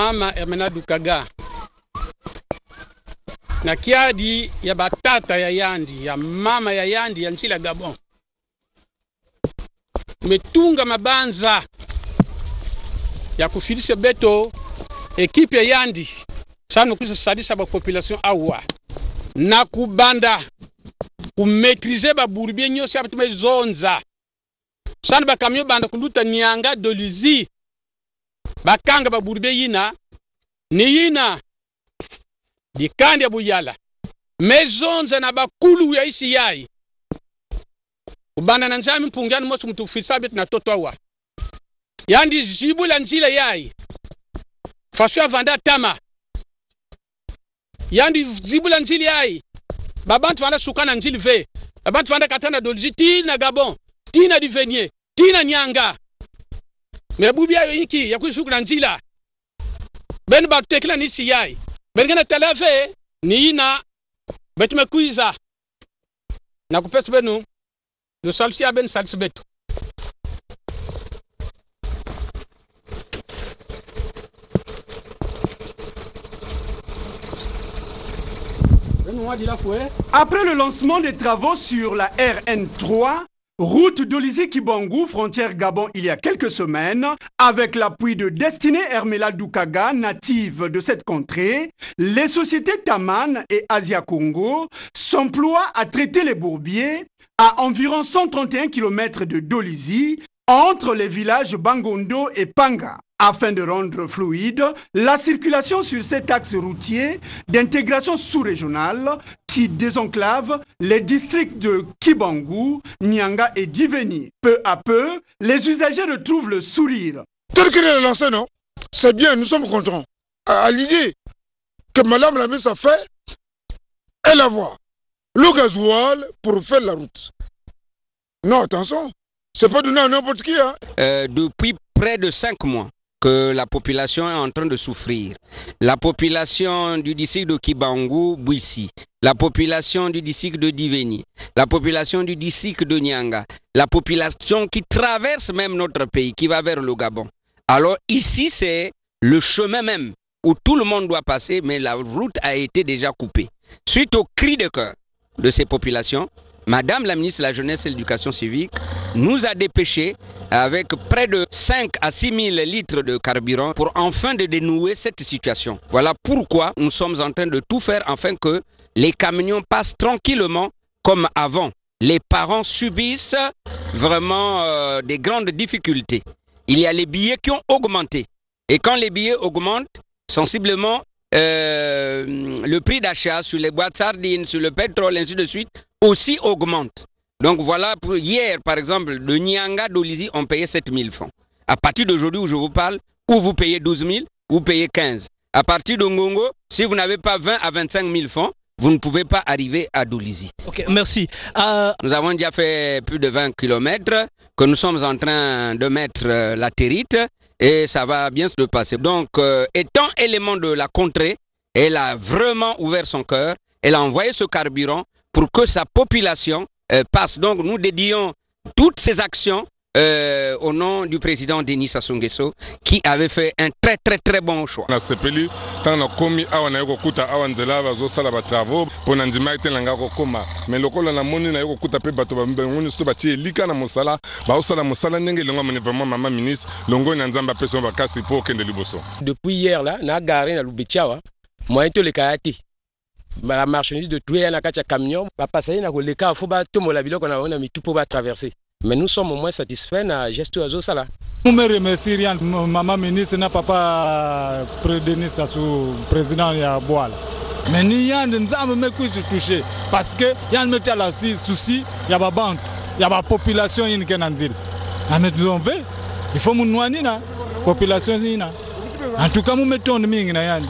mama Hermenadu Kaga na kiadi ya batata ya Yandi, ya mama ya Yandi ya nchi la Gabon. Metunga mabanza ya kufilisha beto ekipe ya Yandi sana kusa sadisa ba population awa na kubanda kumetrize ba burubie nyosi abatume zonza sana ba kamyo banda kuluta Nyanga Dolizi bakanga ba burubie yina ni yina dikandi ya Buyala mezonza na bakulu ya isi yai kubanda na nzami mpungani mosu mtufisa betu na toto awa Yandi zibula nzila yai fasu ya vanda tama Yandi zibula nzili yai babantu vanda sukana nzili ve babantu vanda katana Dolizi tina Gabon tina Divenier tina Nyanga mebubi ayo yiki ya kusukuna nzila ben ba tekla nisi yai ben gana televe ni ina betume kuiza na kupesa benu do salsia ben salsi betu Après le lancement des travaux sur la RN3, route Dolizi-Kibangou, frontière Gabon, il y a quelques semaines, avec l'appui de Destinée Hermenadu Kaga, native de cette contrée, les sociétés Taman et Asia Congo s'emploient à traiter les bourbiers à environ 131 km de Dolizi, entre les villages Bangondo et Panga, afin de rendre fluide la circulation sur cet axe routier d'intégration sous-régionale qui désenclave les districts de Kibangou, Nyanga et Diveni. Peu à peu, les usagers retrouvent le sourire. Tel qu'il est lancé, non? C'est bien, nous sommes contents. À l'idée que madame la ministre a fait, elle a voix. Le gasoil pour faire la route. Non, attention. C'est pas donné à n'importe qui. Hein. Depuis près de 5 mois que la population est en train de souffrir. La population du district de Kibangou, Bouissi, la population du district de Diveni, la population du district de Nyanga, la population qui traverse même notre pays, qui va vers le Gabon. Alors ici, c'est le chemin même où tout le monde doit passer, mais la route a été déjà coupée. Suite au cri de cœur de ces populations, Madame la ministre de la Jeunesse et de l'Éducation civique nous a dépêché avec près de 5 à 6 000 litres de carburant pour enfin de dénouer cette situation. Voilà pourquoi nous sommes en train de tout faire afin que les camions passent tranquillement comme avant. Les parents subissent vraiment des grandes difficultés. Il y a les billets qui ont augmenté. Et quand les billets augmentent, sensiblement, le prix d'achat sur les boîtes sardines, sur le pétrole, ainsi de suite, aussi augmente. Donc voilà, pour hier, par exemple, de Nyanga Dolizi, on payait 7 000 francs. À partir d'aujourd'hui où je vous parle, où vous payez 12 000, vous payez 15. À partir de Ngongo, si vous n'avez pas 20 à 25 000 francs, vous ne pouvez pas arriver à Dolizi. Ok, merci. Nous avons déjà fait plus de 20 km, que nous sommes en train de mettre la territe, et ça va bien se passer. Donc, étant élément de la contrée, elle a vraiment ouvert son cœur, elle a envoyé ce carburant pour que sa population passe. Donc nous dédions toutes ces actions au nom du président Denis Sassou Nguesso qui avait fait un très bon choix. Na sepeli tant na komi awa na yoko kuta awa nzela bazo sala ba travaux pour na ndima itelanga ko koma mais lokola na moni na yoko kuta pe bato ba mbengoni sto batie lika na mosala ba osala mosala ndenge longa mene vraiment maman ministre longo na nzamba peso ba kasi pour kende liboso. Depuis hier là na garé na Lubetiawa moyen to le kayati la marchandise de tout na kacha camion ba passer na ko le ka fo ba to mo la biloko na ona mitu pour ba traverser. Mais nous sommes au moins satisfaits na geste oiseau sala. Nous me remercions rien maman ministre na papa Denis Sassou président ya Boala. Mais ni yan nzambe me ku toucher parce que yan me tala aussi souci ya ba banque ya ba population yin kenanzil. Na me nous on veut il faut nous noani na population ina. En tout cas nous mettons mingi na yandi.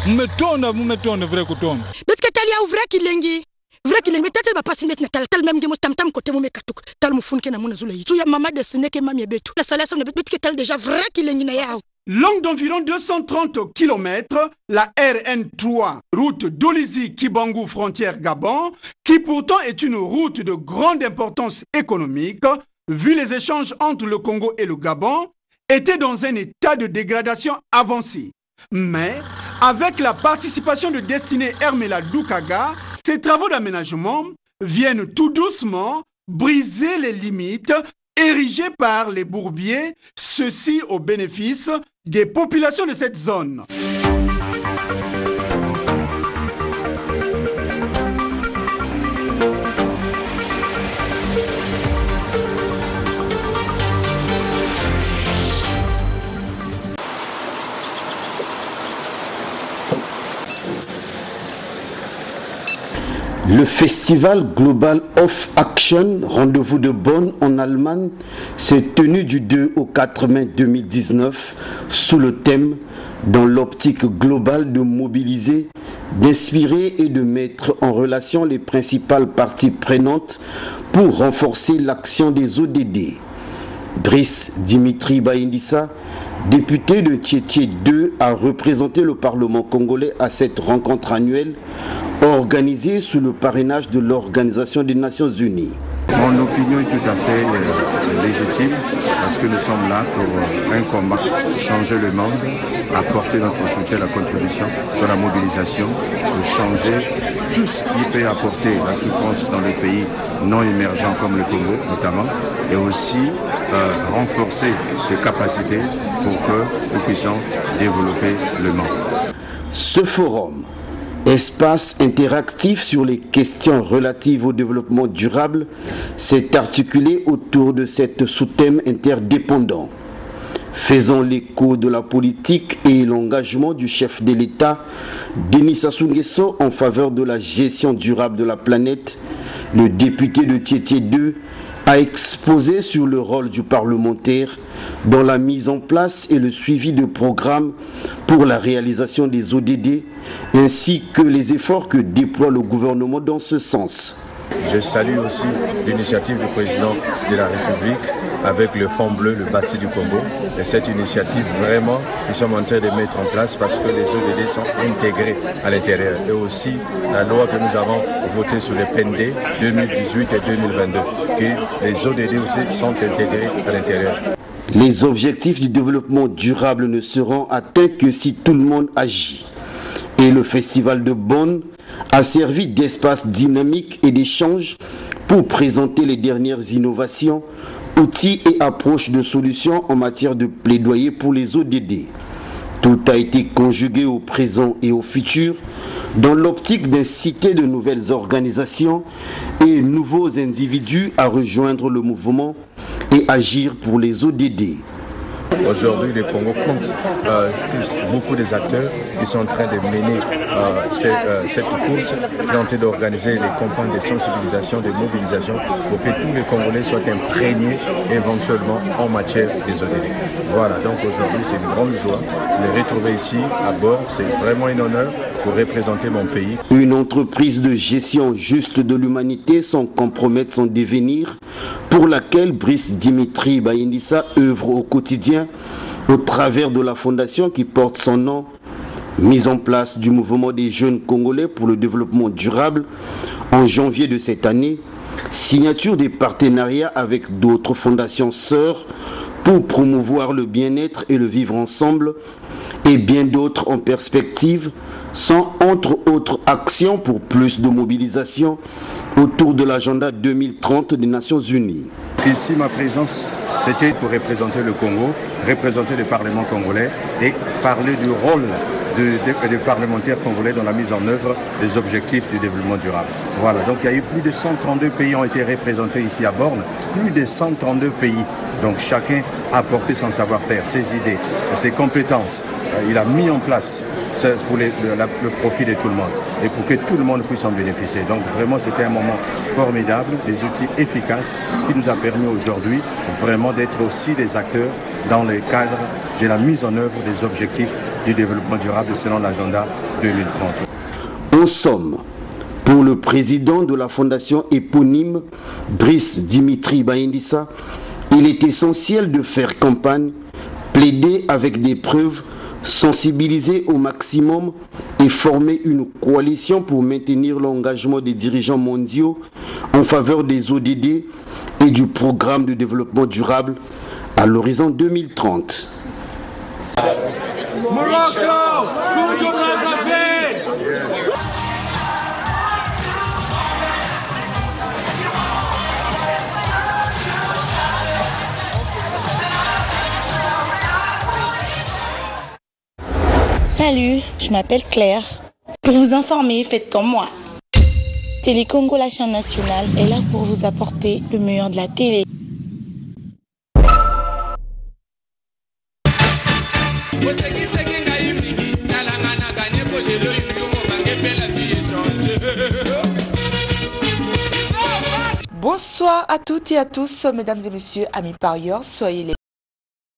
Nous mettons vrai coton. Mais que tali a ouvert kilengi. Vrai qu'il est peut-être pas passer maintenant tal même gemo tam tam côté mo mekatuk tal mo funke na mona zula yi. Tu ya mama dessiné que mami betu. La salation ne peut que tal déjà vrai qu'il est na ya. Longue d'environ 230 km, la RN3, route Dolizi-Kibangou frontière Gabon, qui pourtant est une route de grande importance économique, vu les échanges entre le Congo et le Gabon, était dans un état de dégradation avancé. Mais avec la participation de Destiné Hermela Doukaga, ces travaux d'aménagement viennent tout doucement briser les limites érigées par les bourbiers, ceci au bénéfice des populations de cette zone. Le festival Global of Action, rendez-vous de Bonn en Allemagne, s'est tenu du 2 au 4 mai 2019 sous le thème « Dans l'optique globale de mobiliser, d'inspirer et de mettre en relation les principales parties prenantes pour renforcer l'action des ODD ». Brice Dimitri Bayindissa, député de Tietie 2, a représenté le Parlement congolais à cette rencontre annuelle organisée sous le parrainage de l'Organisation des Nations Unies. Mon opinion est tout à fait légitime parce que nous sommes là pour un combat, changer le monde, apporter notre soutien, la contribution dans la mobilisation, de changer tout ce qui peut apporter la souffrance dans les pays non émergents comme le Congo notamment, et aussi renforcer les capacités pour que nous puissions développer le monde. Ce forum, espace interactif sur les questions relatives au développement durable, s'est articulé autour de cette sous-thème interdépendant. Faisant l'écho de la politique et l'engagement du chef de l'État, Denis Sassou Nguesso, en faveur de la gestion durable de la planète, le député de Tietie 2 a exposé sur le rôle du parlementaire dans la mise en place et le suivi de programmes pour la réalisation des ODD, ainsi que les efforts que déploie le gouvernement dans ce sens. Je salue aussi l'initiative du président de la République avec le Fonds bleu, le Bassi du Congo. Et cette initiative, vraiment, nous sommes en train de mettre en place parce que les ODD sont intégrés à l'intérieur. Et aussi la loi que nous avons votée sur les PND 2018 et 2022, que les ODD aussi sont intégrés à l'intérieur. Les objectifs du développement durable ne seront atteints que si tout le monde agit. Et le festival de Bonn a servi d'espace dynamique et d'échange pour présenter les dernières innovations, outils et approches de solutions en matière de plaidoyer pour les ODD. Tout a été conjugué au présent et au futur dans l'optique d'inciter de nouvelles organisations et nouveaux individus à rejoindre le mouvement et agir pour les ODD. Aujourd'hui, le Congo compte beaucoup des acteurs qui sont en train de mener cette course, qui ont en train d'organiser les campagnes de sensibilisation, de mobilisation, pour que tous les Congolais soient imprégnés éventuellement en matière des ODD. Voilà, donc aujourd'hui, c'est une grande joie de les retrouver ici à Bonn. C'est vraiment un honneur pour représenter mon pays. Une entreprise de gestion juste de l'humanité sans compromettre son devenir, pour laquelle Brice Dimitri Bayindissa œuvre au quotidien au travers de la fondation qui porte son nom, mise en place du mouvement des jeunes congolais pour le développement durable en janvier de cette année, signature des partenariats avec d'autres fondations sœurs pour promouvoir le bien-être et le vivre ensemble, et bien d'autres en perspective, sans entre autres actions pour plus de mobilisation autour de l'agenda 2030 des Nations Unies. Ici, ma présence, c'était pour représenter le Congo, représenter le Parlement congolais et parler du rôle des parlementaires congolais dans la mise en œuvre des objectifs du développement durable. Voilà, donc il y a eu plus de 132 pays ont été représentés ici à Borne, plus de 132 pays. Donc chacun a apporté son savoir-faire, ses idées, ses compétences. Il a mis en place pour le profit de tout le monde et pour que tout le monde puisse en bénéficier. Donc vraiment c'était un moment formidable, des outils efficaces qui nous a permis aujourd'hui vraiment d'être aussi des acteurs dans le cadre de la mise en œuvre des objectifs du développement durable selon l'agenda 2030. En somme, pour le président de la fondation éponyme, Brice Dimitri Bayindissa, il est essentiel de faire campagne, plaider avec des preuves, sensibiliser au maximum et former une coalition pour maintenir l'engagement des dirigeants mondiaux en faveur des ODD et du programme de développement durable à l'horizon 2030. Morocco, Congo Brazzaville. Salut, je m'appelle Claire. Pour vous informer, faites comme moi. Télé Congo, la chaîne nationale, est là pour vous apporter le meilleur de la télé. Bonsoir à toutes et à tous, mesdames et messieurs, amis parieurs, soyez les